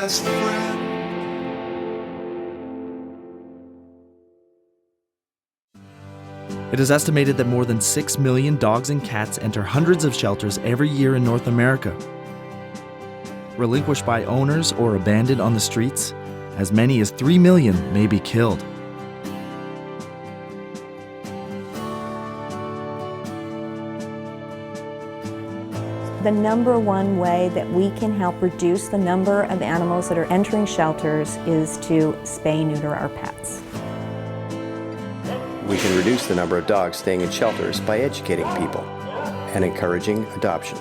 best friend. It is estimated that more than 6 million dogs and cats enter hundreds of shelters every year in North America. Relinquished by owners or abandoned on the streets, as many as 3 million may be killed. The number one way that we can help reduce the number of animals that are entering shelters is to spay-neuter our pets. We can reduce the number of dogs staying in shelters by educating people and encouraging adoption.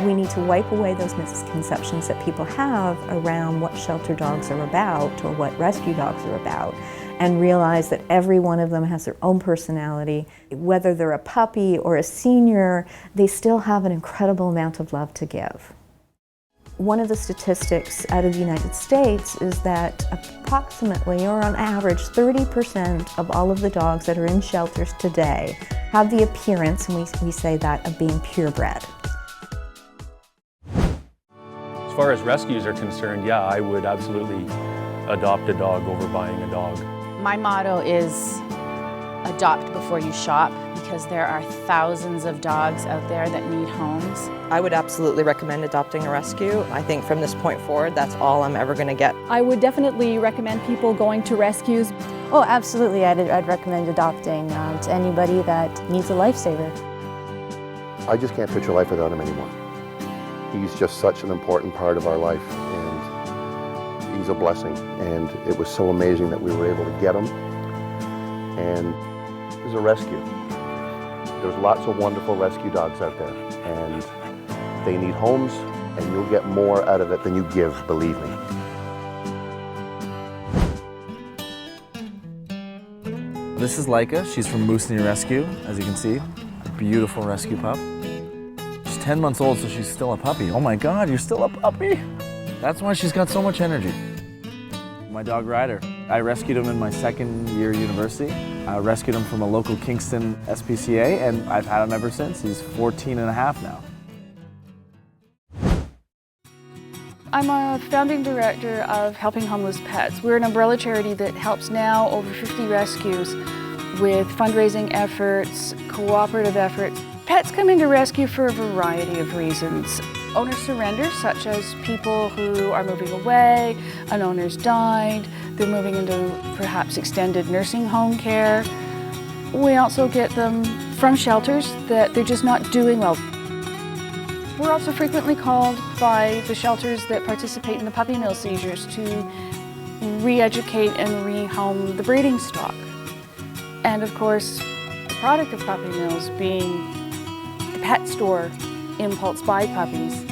We need to wipe away those misconceptions that people have around what shelter dogs are about or what rescue dogs are about, and realize that every one of them has their own personality. Whether they're a puppy or a senior, they still have an incredible amount of love to give. One of the statistics out of the United States is that approximately, or on average, 30% of all of the dogs that are in shelters today have the appearance, and we say that, of being purebred. As far as rescues are concerned, yeah, I would absolutely adopt a dog over buying a dog. My motto is adopt before you shop, because there are thousands of dogs out there that need homes. I would absolutely recommend adopting a rescue. I think from this point forward, that's all I'm ever going to get. I would definitely recommend people going to rescues. Oh, absolutely. I'd recommend adopting to anybody that needs a lifesaver. I just can't picture life without him anymore. He's just such an important part of our life, and he's a blessing. And it was so amazing that we were able to get him. And it was a rescue. There's lots of wonderful rescue dogs out there, and they need homes, and you'll get more out of it than you give, believe me. This is Laika. She's from Moose Knee Rescue, as you can see. A beautiful rescue pup. She's 10 months old, so she's still a puppy. Oh my God, you're still a puppy? That's why she's got so much energy. My dog Ryder. I rescued him in my second year university. I rescued him from a local Kingston SPCA, and I've had him ever since. He's 14 and a half now. I'm a founding director of Helping Homeless Pets. We're an umbrella charity that helps now over 50 rescues with fundraising efforts, cooperative efforts. Pets come into rescue for a variety of reasons. Owner surrender, such as people who are moving away, an owner's died, they're moving into perhaps extended nursing home care. We also get them from shelters that they're just not doing well. We're also frequently called by the shelters that participate in the puppy mill seizures to re-educate and rehome the breeding stock. And of course, the product of puppy mills being the pet store impulse buy puppies.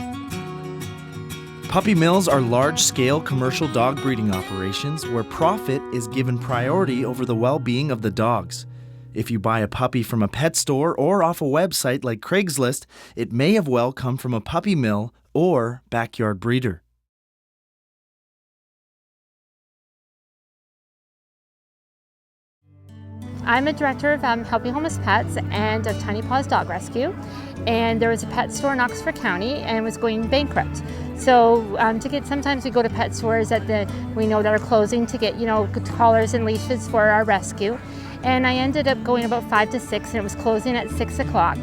Puppy mills are large-scale commercial dog breeding operations where profit is given priority over the well-being of the dogs. If you buy a puppy from a pet store or off a website like Craigslist, it may have well come from a puppy mill or backyard breeder. I'm a director of Helping Homeless Pets and of Tiny Paws Dog Rescue. And there was a pet store in Oxford County and was going bankrupt. So sometimes we go to pet stores we know that are closing to get, collars and leashes for our rescue. And I ended up going about 5 to 6, and it was closing at 6 o'clock.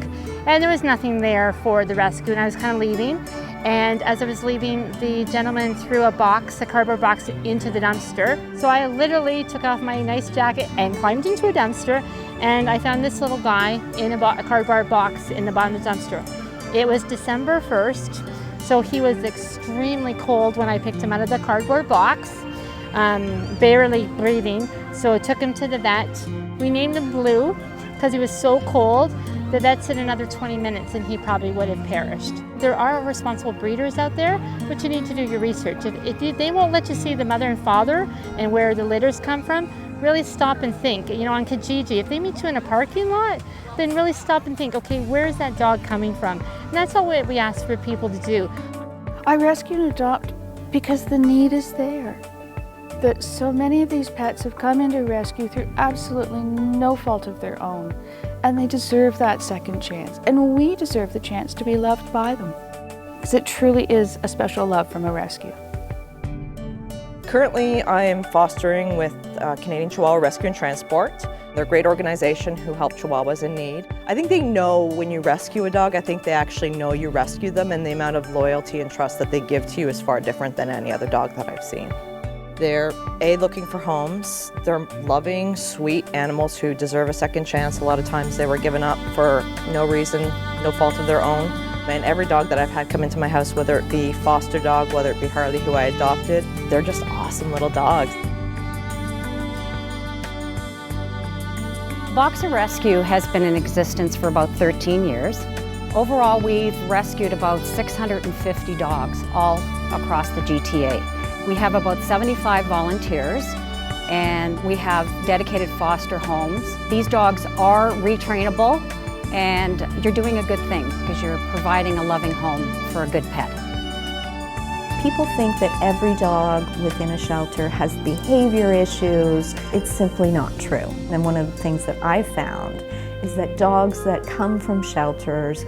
And there was nothing there for the rescue, and I was kind of leaving. And as I was leaving, the gentleman threw a cardboard box into the dumpster. So I literally took off my nice jacket and climbed into a dumpster, and I found this little guy in a cardboard box in the bottom of the dumpster. It was December 1st, so he was extremely cold when I picked him out of the cardboard box, barely breathing. So I took him to the vet. We named him Blue because he was so cold. The vet said another 20 minutes and he probably would have perished. There are responsible breeders out there, but you need to do your research. If they won't let you see the mother and father and where the litters come from, really stop and think. On Kijiji, if they meet you in a parking lot, then really stop and think, okay, where is that dog coming from? And that's all we ask for people to do. I rescue and adopt because the need is there. That so many of these pets have come into rescue through absolutely no fault of their own. and they deserve that second chance. And we deserve the chance to be loved by them, because it truly is a special love from a rescue. Currently, I am fostering with Canadian Chihuahua Rescue and Transport. They're a great organization who help Chihuahuas in need. I think they know when you rescue a dog, I think they actually know you rescued them, and the amount of loyalty and trust that they give to you is far different than any other dog that I've seen. They're looking for homes. They're loving, sweet animals who deserve a second chance. A lot of times they were given up for no reason, no fault of their own. And every dog that I've had come into my house, whether it be foster dog, whether it be Harley, who I adopted, they're just awesome little dogs. Boxer Rescue has been in existence for about 13 years. Overall, we've rescued about 650 dogs all across the GTA. We have about 75 volunteers, and we have dedicated foster homes. These dogs are retrainable, and you're doing a good thing because you're providing a loving home for a good pet. People think that every dog within a shelter has behavior issues. It's simply not true. And one of the things that I've found is that dogs that come from shelters,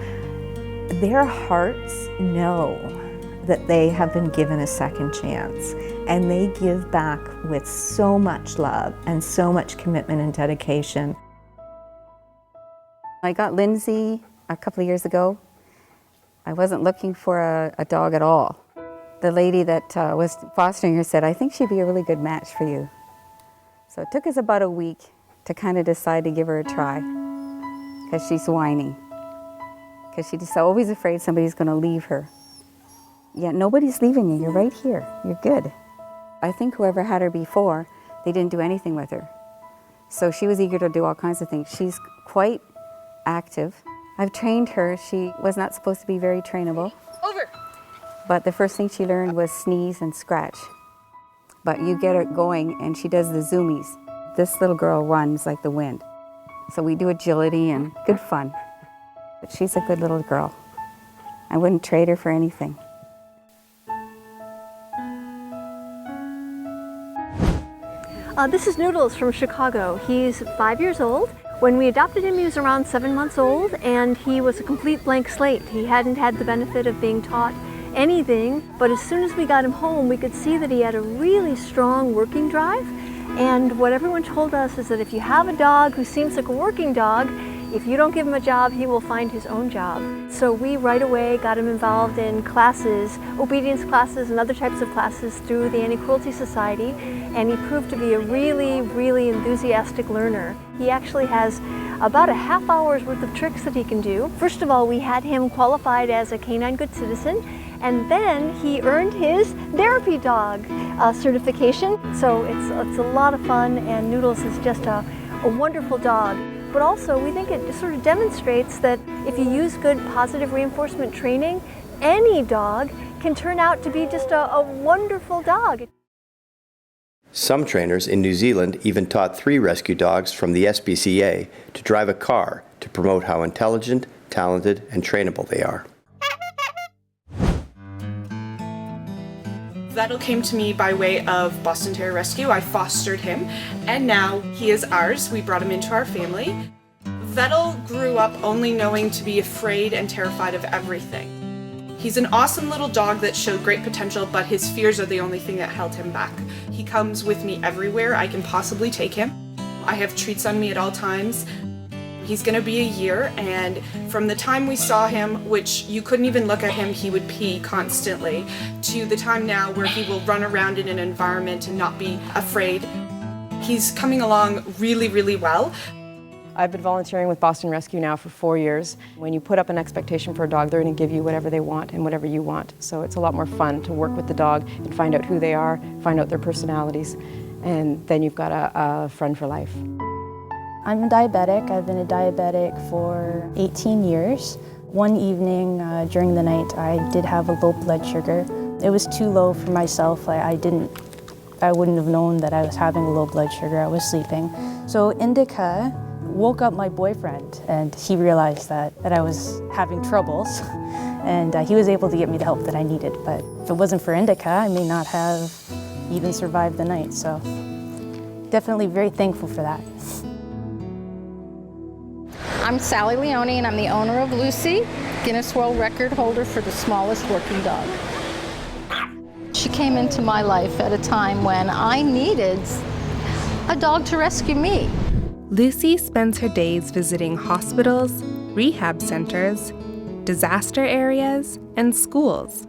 their hearts know that they have been given a second chance, and they give back with so much love and so much commitment and dedication. I got Lindsay a couple of years ago. I wasn't looking for a dog at all. The lady that was fostering her said, "I think she'd be a really good match for you." So it took us about a week to kind of decide to give her a try, because she's whining, because she's always afraid somebody's going to leave her. Yeah, nobody's leaving you. You're right here. You're good. I think whoever had her before, they didn't do anything with her. So she was eager to do all kinds of things. She's quite active. I've trained her. She was not supposed to be very trainable. Over. But the first thing she learned was sneeze and scratch. But you get her going and she does the zoomies. This little girl runs like the wind. So we do agility and good fun. But she's a good little girl. I wouldn't trade her for anything. This is Noodles from Chicago. He's 5 years old. When we adopted him, he was around 7 months old, and he was a complete blank slate. He hadn't had the benefit of being taught anything, but as soon as we got him home, we could see that he had a really strong working drive. And what everyone told us is that if you have a dog who seems like a working dog, if you don't give him a job, he will find his own job. So we right away got him involved in classes, obedience classes and other types of classes through the Anti-Cruelty Society, and he proved to be a really, really enthusiastic learner. He actually has about a half hour's worth of tricks that he can do. First of all, we had him qualified as a Canine Good Citizen, and then he earned his therapy dog certification. So it's a lot of fun, and Noodles is just a wonderful dog. But also, we think it sort of demonstrates that if you use good positive reinforcement training, any dog can turn out to be just a wonderful dog. Some trainers in New Zealand even taught 3 rescue dogs from the SPCA to drive a car to promote how intelligent, talented, and trainable they are. Vettel came to me by way of Boston Terrier Rescue. I fostered him, and now he is ours. We brought him into our family. Vettel grew up only knowing to be afraid and terrified of everything. He's an awesome little dog that showed great potential, but his fears are the only thing that held him back. He comes with me everywhere I can possibly take him. I have treats on me at all times. He's going to be a year, and from the time we saw him, which you couldn't even look at him, he would pee constantly, to the time now where he will run around in an environment and not be afraid. He's coming along really, really well. I've been volunteering with Boston Rescue now for 4 years. When you put up an expectation for a dog, they're going to give you whatever they want and whatever you want. So it's a lot more fun to work with the dog and find out who they are, find out their personalities, and then you've got a friend for life. I'm a diabetic. I've been a diabetic for 18 years. One evening during the night, I did have a low blood sugar. It was too low for myself. I wouldn't have known that I was having a low blood sugar. I was sleeping. So Indica woke up my boyfriend, and he realized that I was having troubles, and he was able to get me the help that I needed. But if it wasn't for Indica, I may not have even survived the night. So definitely very thankful for that. I'm Sally Leone, and I'm the owner of Lucy, Guinness World Record holder for the smallest working dog. She came into my life at a time when I needed a dog to rescue me. Lucy spends her days visiting hospitals, rehab centers, disaster areas, and schools.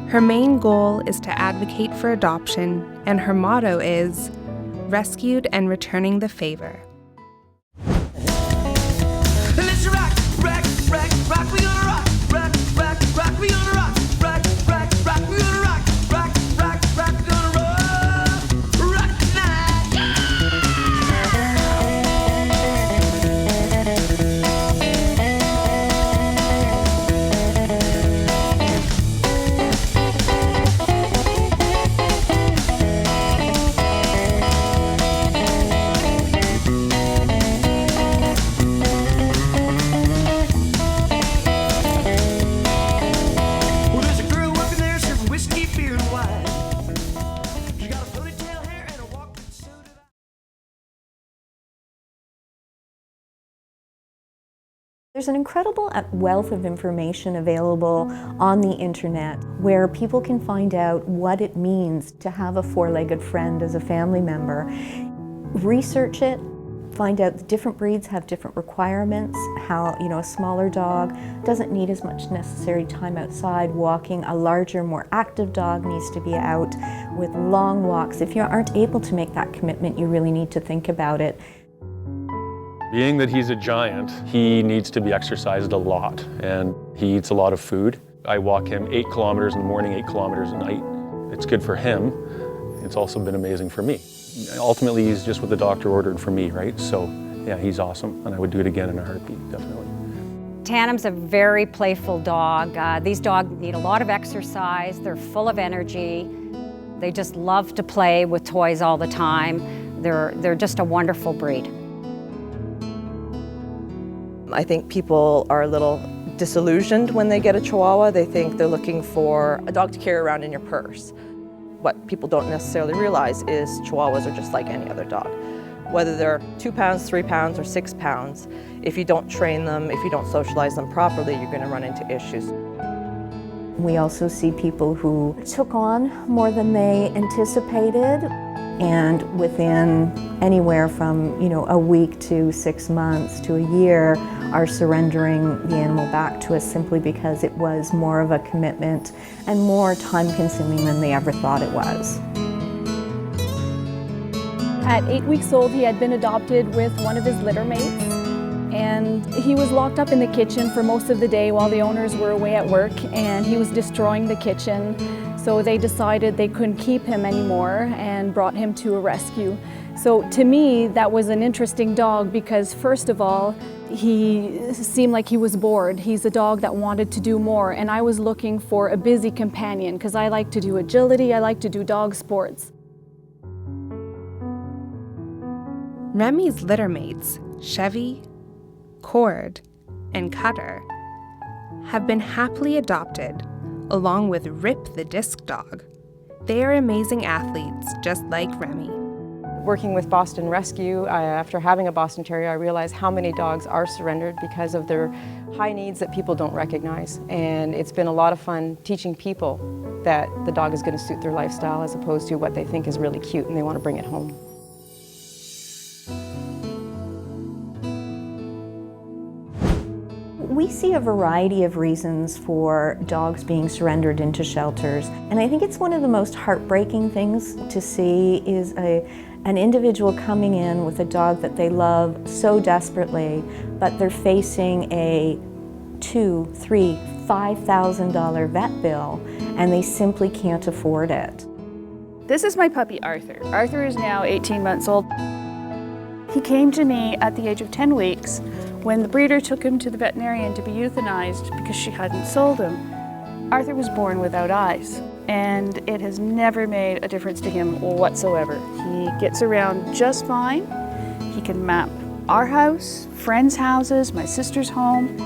Her main goal is to advocate for adoption, and her motto is, rescued and returning the favor. Let's rock, rock, rock, rock, we gonna rock, rock, rock, rock, we gonna rock, rock, rock, rock, we gonna rock, rock, rock, rock, we gonna rock There's an incredible wealth of information available on the internet where people can find out what it means to have a four-legged friend as a family member. Research it, find out that different breeds have different requirements, how a smaller dog doesn't need as much necessary time outside walking. A larger, more active dog needs to be out with long walks. If you aren't able to make that commitment, you really need to think about it. Being that he's a giant, he needs to be exercised a lot, and he eats a lot of food. I walk him 8 kilometers in the morning, 8 kilometers at night. It's good for him. It's also been amazing for me. Ultimately, he's just what the doctor ordered for me, right? So, yeah, he's awesome, and I would do it again in a heartbeat, definitely. Tandem's a very playful dog. These dogs need a lot of exercise. They're full of energy. They just love to play with toys all the time. They're just a wonderful breed. I think people are a little disillusioned when they get a Chihuahua. They think they're looking for a dog to carry around in your purse. What people don't necessarily realize is Chihuahuas are just like any other dog. Whether they're 2 pounds, 3 pounds, or 6 pounds, if you don't train them, if you don't socialize them properly, you're going to run into issues. We also see people who took on more than they anticipated, and within anywhere from a week to 6 months to a year are surrendering the animal back to us simply because it was more of a commitment and more time consuming than they ever thought it was. At 8 weeks old, he had been adopted with one of his litter mates, and he was locked up in the kitchen for most of the day while the owners were away at work, and he was destroying the kitchen. So they decided they couldn't keep him anymore and brought him to a rescue. So to me, that was an interesting dog because first of all, he seemed like he was bored. He's a dog that wanted to do more, and I was looking for a busy companion because I like to do agility, I like to do dog sports. Remy's litter mates, Chevy, Cord, and Cutter, have been happily adopted, along with Rip the disc dog. They are amazing athletes, just like Remy. Working with Boston Rescue, after having a Boston Terrier, I realized how many dogs are surrendered because of their high needs that people don't recognize. And it's been a lot of fun teaching people that the dog is going to suit their lifestyle as opposed to what they think is really cute and they want to bring it home. We see a variety of reasons for dogs being surrendered into shelters, and I think it's one of the most heartbreaking things to see is an individual coming in with a dog that they love so desperately, but they're facing a $2,000, $3,000, $5,000 vet bill, and they simply can't afford it. This is my puppy, Arthur. Arthur is now 18 months old. He came to me at the age of 10 weeks when the breeder took him to the veterinarian to be euthanized because she hadn't sold him. Arthur was born without eyes, and it has never made a difference to him whatsoever. He gets around just fine. He can map our house, friends' houses, my sister's home.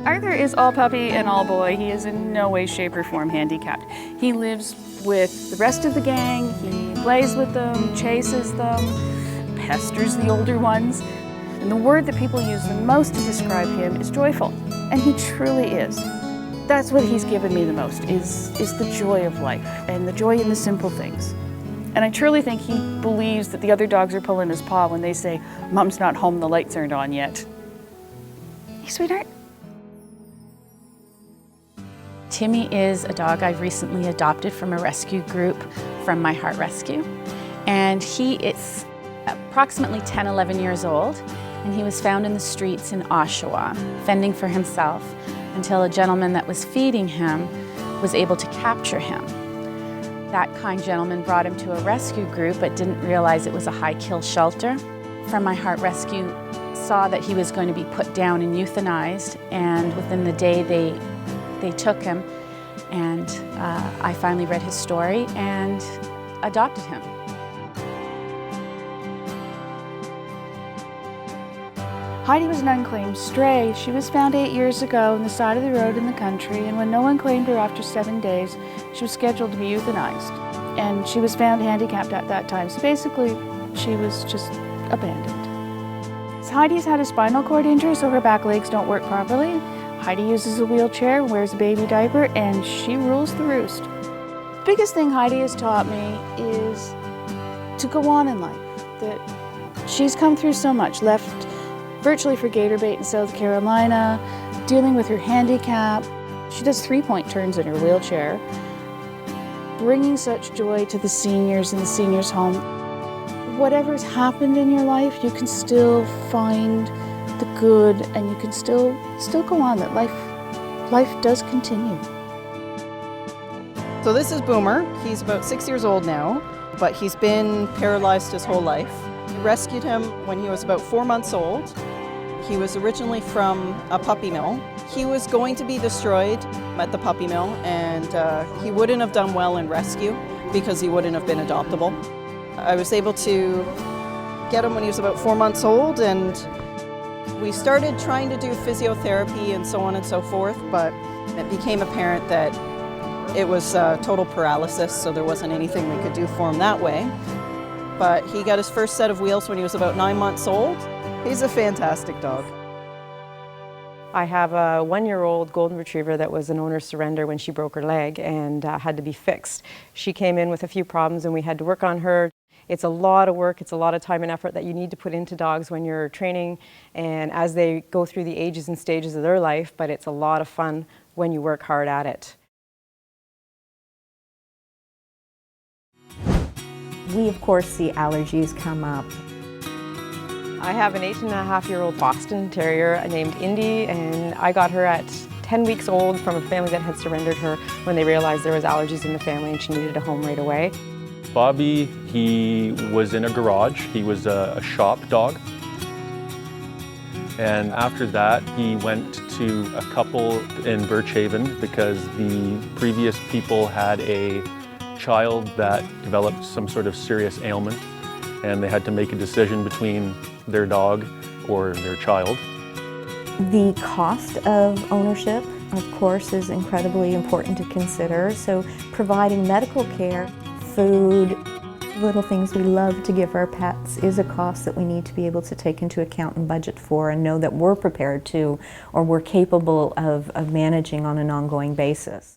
Arthur is all puppy and all boy. He is in no way, shape, or form handicapped. He lives with the rest of the gang. He plays with them, chases them, pesters the older ones. And the word that people use the most to describe him is joyful. And he truly is. That's what he's given me the most, is the joy of life and the joy in the simple things. And I truly think he believes that the other dogs are pulling his paw when they say, "Mom's not home, the lights aren't on yet." Hey, sweetheart. Timmy is a dog I've recently adopted from a rescue group from My Heart Rescue. And he is approximately 10, 11 years old, and he was found in the streets in Oshawa, fending for himself until a gentleman that was feeding him was able to capture him. That kind gentleman brought him to a rescue group but didn't realize it was a high-kill shelter. From My Heart Rescue saw that he was going to be put down and euthanized, and within the day they took him, and I finally read his story and adopted him. Heidi was an unclaimed stray. She was found 8 years ago on the side of the road in the country, and when no one claimed her after 7 days, she was scheduled to be euthanized. And she was found handicapped at that time, so basically she was just abandoned. Heidi's had a spinal cord injury, so her back legs don't work properly. Heidi uses a wheelchair, wears a baby diaper, and she rules the roost. The biggest thing Heidi has taught me is to go on in life, that she's come through so much, left virtually for gator bait in South Carolina, dealing with her handicap. She does three-point turns in her wheelchair, bringing such joy to the seniors in the seniors' home. Whatever's happened in your life, you can still find the good, and you can still go on, that life does continue. So this is Boomer. He's about 6 years old now, but he's been paralyzed his whole life. We rescued him when he was about 4 months old. He was originally from a puppy mill. He was going to be destroyed at the puppy mill, and he wouldn't have done well in rescue because he wouldn't have been adoptable. I was able to get him when he was about 4 months old, and we started trying to do physiotherapy and so on and so forth, but it became apparent that it was total paralysis, so there wasn't anything we could do for him that way. But he got his first set of wheels when he was about 9 months old. He's a fantastic dog. I have a 1-year-old golden retriever that was an owner's surrender when she broke her leg and had to be fixed. She came in with a few problems and we had to work on her. It's a lot of work, it's a lot of time and effort that you need to put into dogs when you're training and as they go through the ages and stages of their life, but it's a lot of fun when you work hard at it. We, of course, see allergies come up. I have an 8.5-year-old Boston Terrier named Indy, and I got her at 10 weeks old from a family that had surrendered her when they realized there was allergies in the family and she needed a home right away. Bobby, he was in a garage. He was a shop dog. And after that, he went to a couple in Birchhaven because the previous people had a child that developed some sort of serious ailment, and they had to make a decision between their dog or their child. The cost of ownership, of course, is incredibly important to consider. So providing medical care, food, little things we love to give our pets is a cost that we need to be able to take into account and budget for and know that we're prepared to or we're capable of managing on an ongoing basis.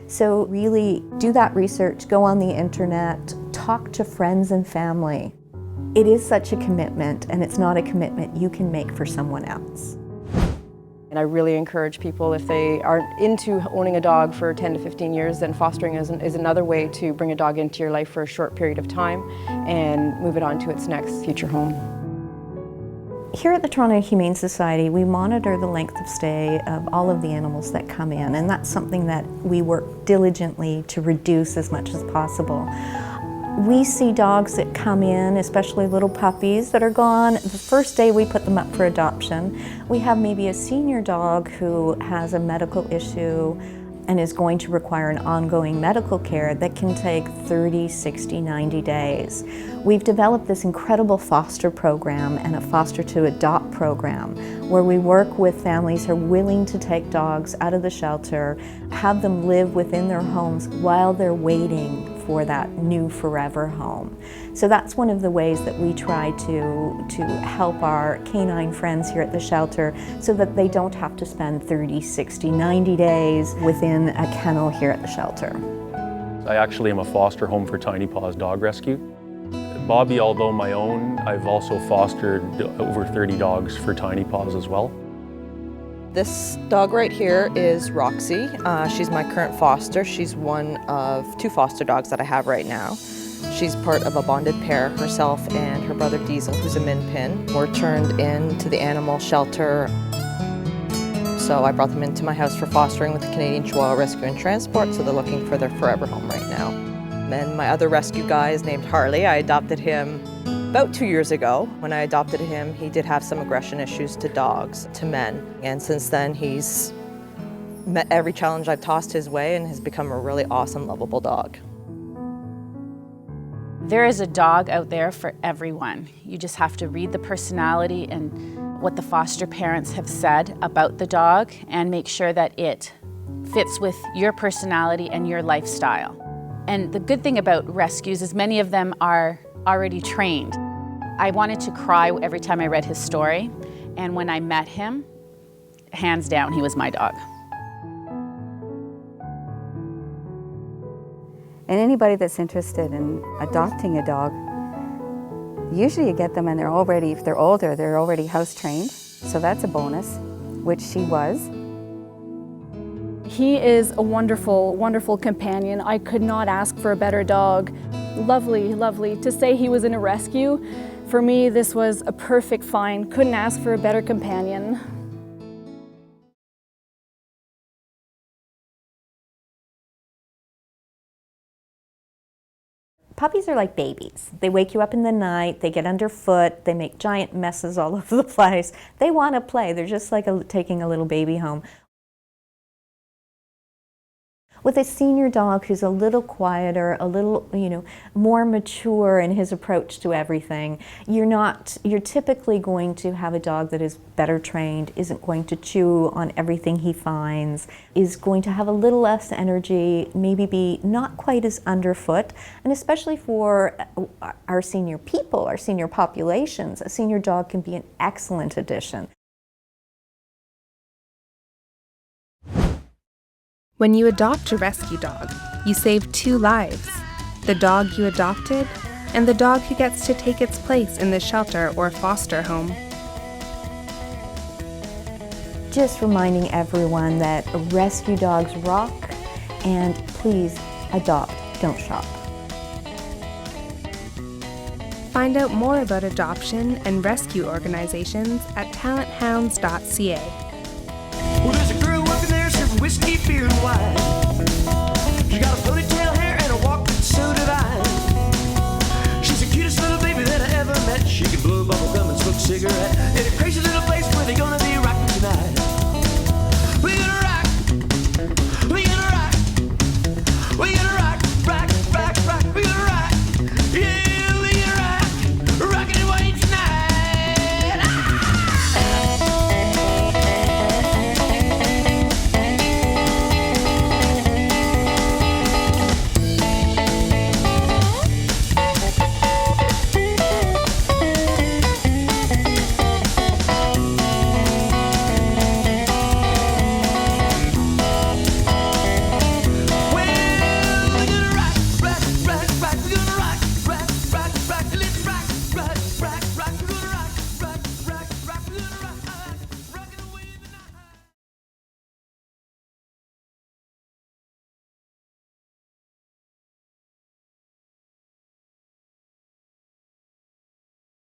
So really do that research, go on the internet, talk to friends and family. It is such a commitment, and it's not a commitment you can make for someone else. And I really encourage people, if they aren't into owning a dog for 10 to 15 years, then fostering is another way to bring a dog into your life for a short period of time and move it on to its next future home. Here at the Toronto Humane Society, we monitor the length of stay of all of the animals that come in, and that's something that we work diligently to reduce as much as possible. We see dogs that come in, especially little puppies that are gone. The first day we put them up for adoption, we have maybe a senior dog who has a medical issue and is going to require an ongoing medical care that can take 30, 60, 90 days. We've developed this incredible foster program and a foster to adopt program where we work with families who are willing to take dogs out of the shelter, have them live within their homes while they're waiting for that new forever home. So that's one of the ways that we try to help our canine friends here at the shelter so that they don't have to spend 30, 60, 90 days within a kennel here at the shelter. I actually am a foster home for Tiny Paws Dog Rescue. Bobby, although my own, I've also fostered over 30 dogs for Tiny Paws as well. This dog right here is Roxy. She's my current foster. She's one of 2 foster dogs that I have right now. She's part of a bonded pair, herself and her brother Diesel, who's a min pin. Were turned into the animal shelter. So I brought them into my house for fostering with the Canadian Chihuahua Rescue and Transport, so they're looking for their forever home right now. And my other rescue guy is named Harley. I adopted him about 2 years ago. When I adopted him, he did have some aggression issues to dogs, to men. And since then, he's met every challenge I've tossed his way and has become a really awesome, lovable dog. There is a dog out there for everyone. You just have to read the personality and what the foster parents have said about the dog and make sure that it fits with your personality and your lifestyle. And the good thing about rescues is many of them are already trained. I wanted to cry every time I read his story, and when I met him, hands down, he was my dog. And anybody that's interested in adopting a dog, usually you get them and they're already, if they're older, they're already house trained. So that's a bonus, which she was. He is a wonderful, wonderful companion. I could not ask for a better dog. Lovely, lovely. To say he was in a rescue, for me, this was a perfect find. Couldn't ask for a better companion. Puppies are like babies. They wake you up in the night, they get underfoot, they make giant messes all over the place. They want to play. They're just like taking a little baby home. With a senior dog who's a little quieter, a little, more mature in his approach to everything, you're typically going to have a dog that is better trained, isn't going to chew on everything he finds, is going to have a little less energy, maybe be not quite as underfoot, and especially for our senior people, our senior populations, a senior dog can be an excellent addition. When you adopt a rescue dog, you save 2 lives, the dog you adopted and the dog who gets to take its place in the shelter or foster home. Just reminding everyone that rescue dogs rock, and please adopt, don't shop. Find out more about adoption and rescue organizations at talenthounds.ca. Well, there's a girl working there serving whiskey, beer, and wine. She got a ponytail hair and a walk that's so divine. She's the cutest little baby that I ever met. She can blow bubble gum and smoke a cigarette.